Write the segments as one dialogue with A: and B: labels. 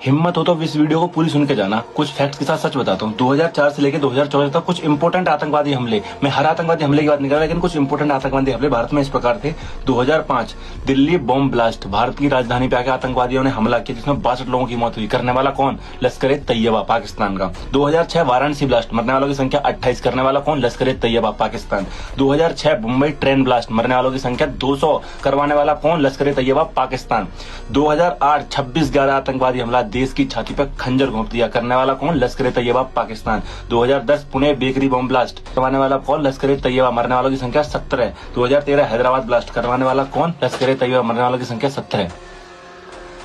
A: हिम्मत हो तो इस वीडियो को पूरी सुन के जाना। कुछ फैक्ट्स के साथ सच बताता हूँ। 2004 से लेकर 2014 तक कुछ इंपोर्टेंट आतंकवादी हमले, मैं हर आतंकवादी हमले की बात नहीं कर रहा, लेकिन कुछ इंपोर्टेंट आतंकवादी हमले भारत में इस प्रकार थे। 2005 दिल्ली बॉम्ब ब्लास्ट, भारत की राजधानी पे आके आतंकवादियों ने हमला किया जिसमें 62 लोगों की मौत हुई। करने वाला कौन? लश्कर ए तैयबा, पाकिस्तान का। 2006 वाराणसी ब्लास्ट, मरने वालों की संख्या 28। करने वाला कौन? लश्कर ए तैयबा, पाकिस्तान। 2006 मुंबई ट्रेन ब्लास्ट, मरने वालों की संख्या 200। करवाने वाला कौन? लश्कर ए तैयबा, पाकिस्तान। 2008 26/11 आतंकवादी हमला, देश की छाती पर खंजर घोंप दिया। करने वाला कौन? Lashkar e Taiba, Pakistan. 2010 Pune bakery bomb blast, करवाने वाला कौन? लश्कर ए तैयबा, मरने वालों की संख्या 17। 2013 हैदराबाद ब्लास्ट, करवाने वाला कौन? लश्कर ए तैयबा, मरने वालों की संख्या 17।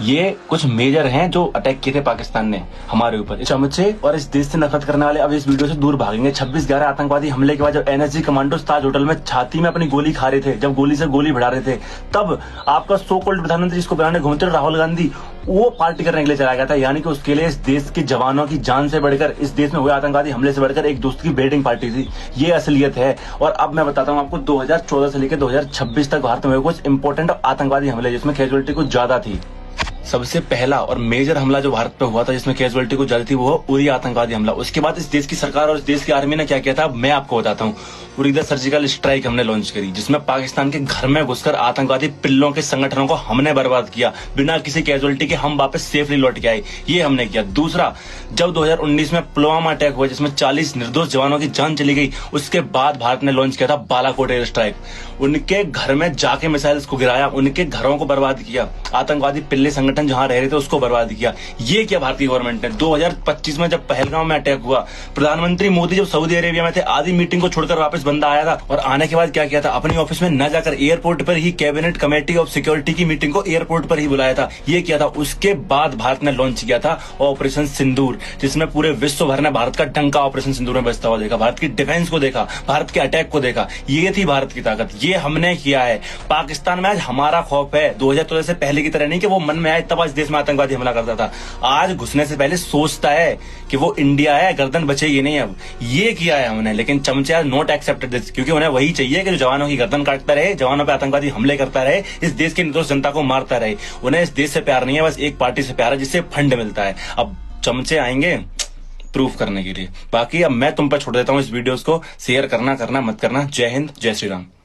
A: ये कुछ मेजर हैं जो अटैक किए थे पाकिस्तान ने हमारे ऊपर। चमचे और इस देश से नफरत करने वाले अब इस वीडियो से दूर भागेंगे। 26/11 आतंकवादी हमले के बाद जब एनएसजी कमांडोज ताज होटल में छाती में अपनी गोली खा रहे थे, जब गोली से गोली भिड़ा रहे थे, तब आपका सो कॉल्ड प्रधानमंत्री जिसको बनाने घूमते राहुल गांधी, वो पार्टी करने के लिए चला गया था। यानी कि उसके लिए इस देश के जवानों की जान से बढ़कर, इस देश में हुए आतंकवादी हमले से बढ़कर एक दोस्त की वेडिंग पार्टी थी। ये असलियत है। और अब मैं बताता हूँ आपको 2014 से लेकर 2026 तक भारत में हुए कुछ इंपोर्टेंट आतंकवादी हमले जिसमें कैजुअलिटी कुछ ज्यादा थी। सबसे पहला और मेजर हमला जो भारत पे हुआ था जिसमें कैजुअलिटी को ज्यादा थी, वो उरी आतंकवादी हमला। उसके बाद इस देश की सरकार और इस देश की आर्मी ने क्या किया था मैं आपको बताता हूँ। उरी द सर्जिकल स्ट्राइक हमने लॉन्च करी, जिसमें पाकिस्तान के घर में घुसकर आतंकवादी पिल्लों के संगठनों को हमने बर्बाद किया। बिना किसी कैजुअलिटी के हम वापस सेफली लौट के आए, ये हमने किया। दूसरा, जब 2019 में पुलवामा अटैक हुआ जिसमें 40 निर्दोष जवानों की जान चली गई, उसके बाद भारत ने लॉन्च किया था बालाकोट एयर स्ट्राइक। उनके घर में जाके मिसाइल्स को गिराया, उनके घरों को बर्बाद किया, आतंकवादी पिल्ले संगठन जहां रह रहे थे उसको बर्बाद किया। ये क्या भारतीय गवर्नमेंट ने। 2025 में जब पहलगांव में अटैक हुआ, प्रधानमंत्री मोदी जब सऊदी अरेबिया में थे, आधी मीटिंग को छोड़कर वापस बंदा आया था, और आने के बाद क्या किया था, अपनी ऑफिस में न जाकर एयरपोर्ट पर ही कैबिनेट कमेटी ऑफ सिक्योरिटी की मीटिंग को एयरपोर्ट पर ही बुलाया था। ये किया था। उसके बाद भारत ने लॉन्च किया था ऑपरेशन सिंदूर, जिसमें पूरे विश्व भर ने भारत का डंका ऑपरेशन सिंदूर में बजता हुआ देखा, भारत की डिफेंस को देखा, भारत के अटैक को देखा। ये थी भारत की ताकत, ये हमने किया है। पाकिस्तान में आज हमारा खौफ है। 2014 से पहले की तरह नहीं कि वो मन में आए तब आज देश में आतंकवादी हमला करता था। आज घुसने से पहले सोचता है कि वो इंडिया है, गर्दन बचेगी नहीं। अब ये किया है हमने, लेकिन चमचे आर नॉट एक्सेप्टेड दिस, क्योंकि उन्हें वही चाहिए कि जो जवानों की गर्दन काटता रहे, जवानों पे आतंकवादी हमले करता रहे, इस देश की निर्दोष जनता को मारता रहे। उन्हें इस देश से प्यार नहीं है, बस एक पार्टी से प्यार है जिससे फंड मिलता है। अब चमचे आएंगे प्रूफ करने के लिए। बाकी अब मैं तुम पर छोड़ देता हूं इस वीडियोस को। शेयर करना मत करना। जय हिंद, जय श्री राम।